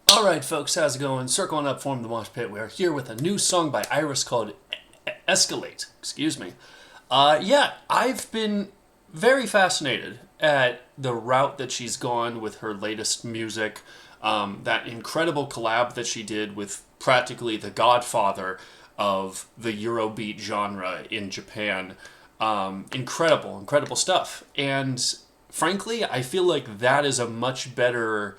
Alright folks, how's it going? Circling up from the Mosh Pit. We are here with a new song by IRyS called Escalate. Excuse me. Yeah, I've been very fascinated at the route that she's gone with her latest music. That incredible collab that she did with practically the godfather of the Eurobeat genre in Japan. Incredible stuff. And frankly, I feel like that is a much better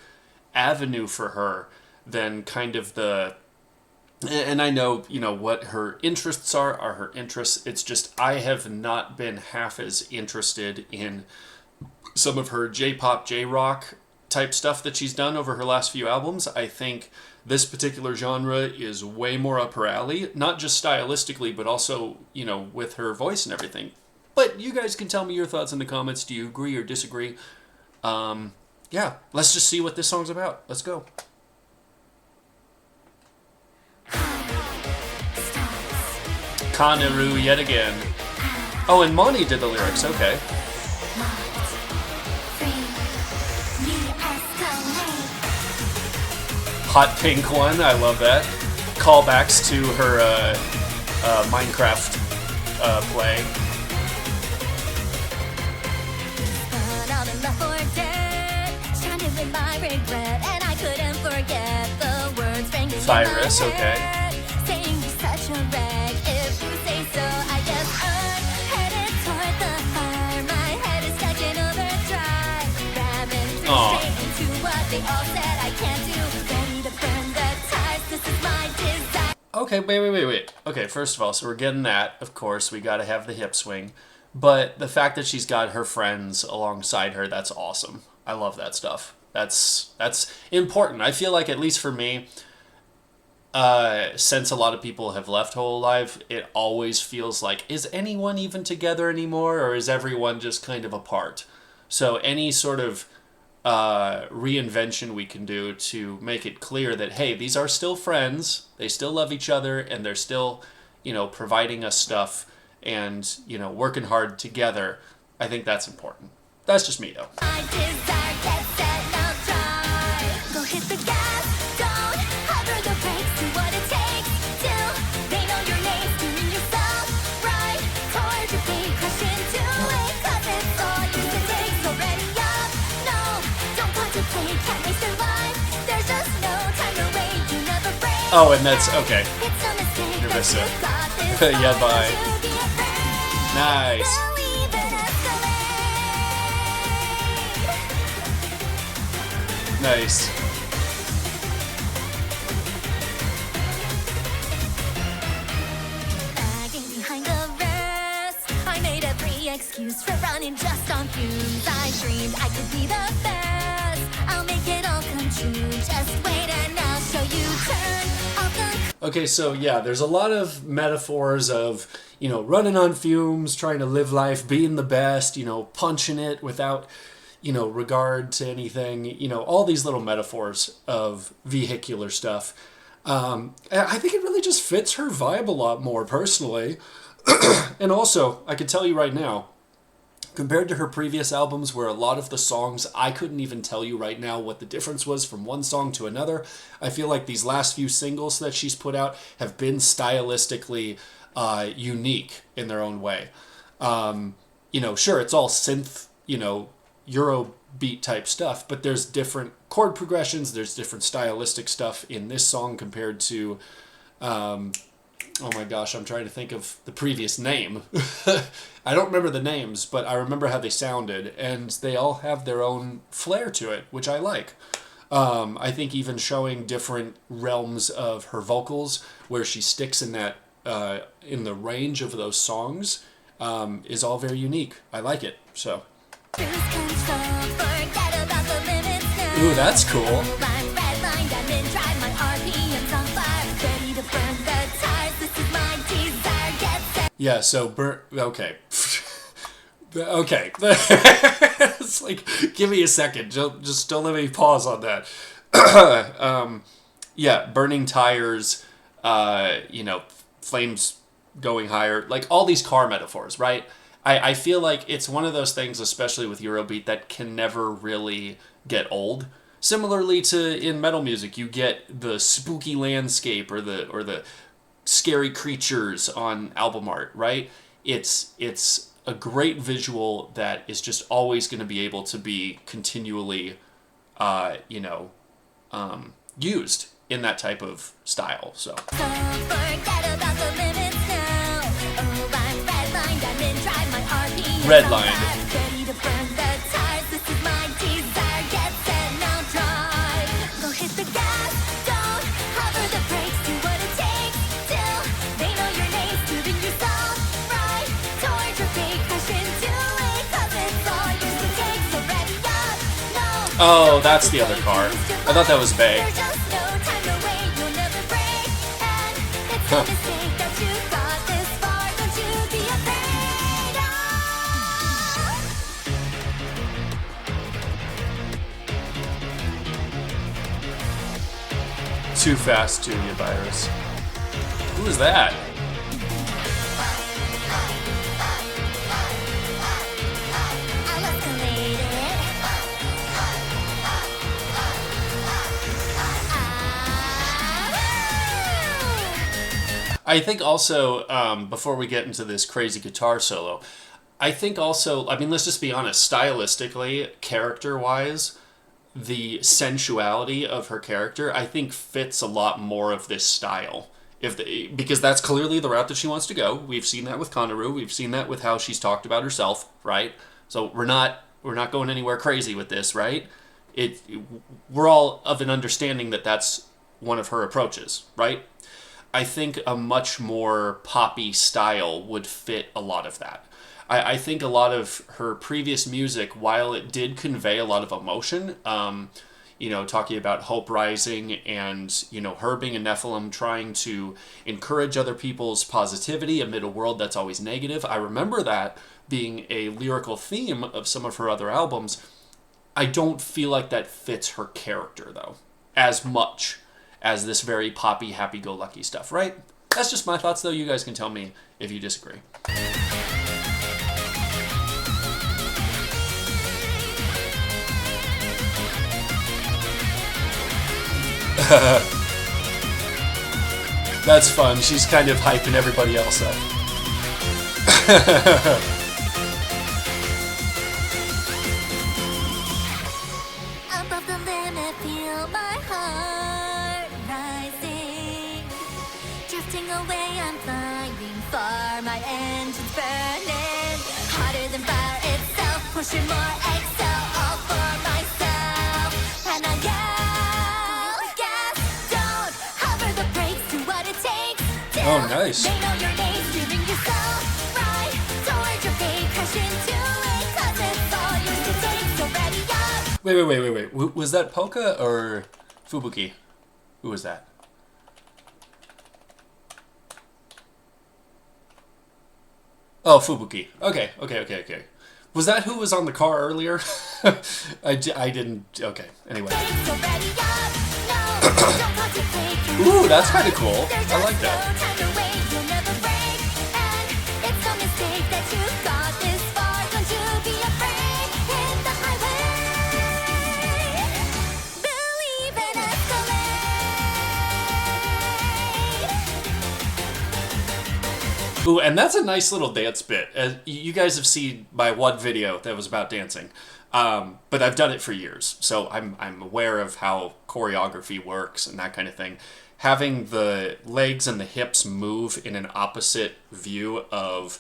avenue for her than kind of the, and I know, what her interests are her interests. It's just I have not been half as interested in some of her J-pop, J-rock type stuff that she's done over her last few albums. I think this particular genre is way more up her alley, not just stylistically, but also, with her voice and everything. But you guys can tell me your thoughts in the comments. Do you agree or disagree? Yeah, let's just see what this song's about. Let's go. Kaneru yet again. Oh, and Moni did the lyrics, okay. Hot pink one, I love that. Callbacks to her Minecraft play. IRyS, okay. Okay, wait. Okay, first of all, so we're getting that, of course. We gotta have the hip swing. But the fact that she's got her friends alongside her, that's awesome. I love that stuff. That's important. I feel like, at least for me, since a lot of people have left Hololive, it always feels like, is anyone even together anymore, or is everyone just kind of apart? So any sort of reinvention we can do to make it clear that, hey, these are still friends, they still love each other, and they're still, providing us stuff and, working hard together, I think that's important. That's just me, though. Oh, and that's okay. Nervissa. Yeah, bye. Nice. Nice. I made every excuse for running just on fumes. I dreamed I could be the best. I'll make it all come true. Just wait and I'll show you. Turn off the... Okay, so yeah, there's a lot of metaphors of, running on fumes, trying to live life, being the best, punching it without, regard to anything, all these little metaphors of vehicular stuff. I think it really just fits her vibe a lot more, personally. And also, I can tell you right now, compared to her previous albums where a lot of the songs, I couldn't even tell you right now what the difference was from one song to another, I feel like these last few singles that she's put out have been stylistically unique in their own way. Sure, it's all synth, Eurobeat type stuff, but there's different chord progressions, there's different stylistic stuff in this song compared to... oh my gosh, I'm trying to think of the previous name. I don't remember the names, but I remember how they sounded, and they all have their own flair to it, which I like. I think even showing different realms of her vocals, where she sticks in that, in the range of those songs, is all very unique. I like it, so. Ooh, that's cool. Yeah, so, okay. Okay. It's like, give me a second. Just don't let me pause on that. Yeah, burning tires, flames going higher, like all these car metaphors, right? I feel like it's one of those things, especially with Eurobeat, that can never really get old. Similarly to in metal music, you get the spooky landscape or the scary creatures on album art, right? It's a great visual that is just always going to be able to be continually, used in that type of style. So. Don't forget about the limits now. Oh, I'm redlined, I'm in drive, my RP is Redlined. on fast, ready to burn the tires. This is my desire. Get set, now drive. Go hit the gas, don't hover the brakes. Do what it takes till they know your name. Moving yourself right towards your fake crash into it. 'Cause it's all yours to take. So ready up, no. Oh, that's the other car. I thought that was Bay. There's just no time to wait, you'll never break. And it's a mistake that you got this far. Don't you be afraid. Too fast to you, IRyS. Who is that? I'll escalate it. I think also, before we get into this crazy guitar solo, I think also, I mean, let's just be honest, stylistically, character-wise, the sensuality of her character, I think fits a lot more of this style. Because that's clearly the route that she wants to go. We've seen that with Conneru. We've seen that with how she's talked about herself, right? So we're not going anywhere crazy with this, right? We're all of an understanding that that's one of her approaches, right? I think a much more poppy style would fit a lot of that. I think a lot of her previous music, while it did convey a lot of emotion, talking about hope rising and, her being a Nephilim, trying to encourage other people's positivity amid a world that's always negative. I remember that being a lyrical theme of some of her other albums. I don't feel like that fits her character, though, as much as this very poppy, happy-go-lucky stuff, right? That's just my thoughts, though. You guys can tell me if you disagree. That's fun. She's kind of hyping everybody else up. Above the limit, feel my heart rising. Drifting away, I'm flying far. My engine's burning hotter than fire itself. Pushing more excel, all for myself. And I yell, gas, don't hover the brakes. Do what it takes. Oh, nice. They know your name, giving yourself right towards your fate. Crash into it, 'cause it's all yours to take. So ready up. Wait. Was that Polka or Fubuki? Who was that? Oh, Fubuki. Okay. Was that who was on the car earlier? I didn't... Okay, anyway. So ready up. No, don't contemplate. Ooh, that's kind of cool. I like that. No time to wait, you'll never break. And it's no mistake that you got this far. Don't you be afraid. Hit the highway. Believe in Escalate. Ooh, and that's a nice little dance bit. You guys have seen my one video that was about dancing. But I've done it for years, so I'm aware of how choreography works and that kind of thing. Having the legs and the hips move in an opposite view of,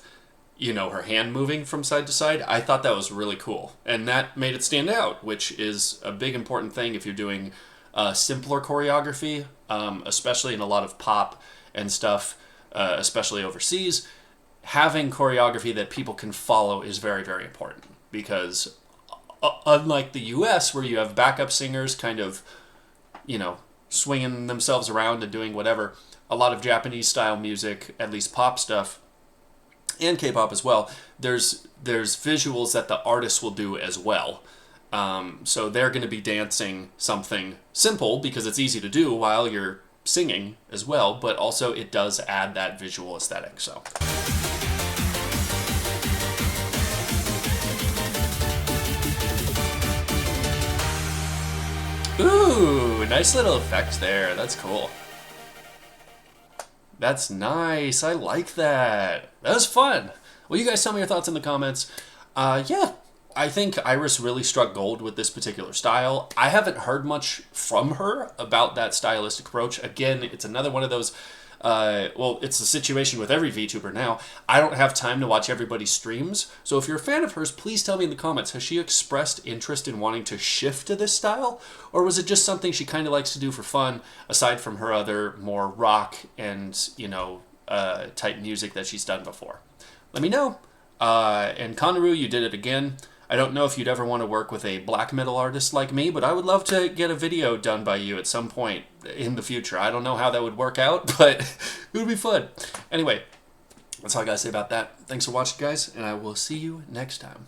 her hand moving from side to side, I thought that was really cool. And that made it stand out, which is a big important thing if you're doing simpler choreography, especially in a lot of pop and stuff, especially overseas. Having choreography that people can follow is very, very important because unlike the US, where you have backup singers kind of, swinging themselves around and doing whatever, a lot of Japanese style music, at least pop stuff, and K-pop as well, there's visuals that the artists will do as well. So they're going to be dancing something simple because it's easy to do while you're singing as well, but also it does add that visual aesthetic, so... Ooh, nice little effect there. That's cool. That's nice. I like that. That was fun. Well, you guys tell me your thoughts in the comments. Yeah, I think IRyS really struck gold with this particular style. I haven't heard much from her about that stylistic approach. Again, it's another one of those, well, it's the situation with every VTuber now. I don't have time to watch everybody's streams. So if you're a fan of hers, please tell me in the comments, has she expressed interest in wanting to shift to this style? Or was it just something she kind of likes to do for fun, aside from her other more rock and, you know, type music that she's done before? Let me know. And Conneru, you did it again. I don't know if you'd ever want to work with a black metal artist like me, but I would love to get a video done by you at some point in the future. I don't know how that would work out, but it would be fun. Anyway, that's all I gotta say about that. Thanks for watching, guys, and I will see you next time.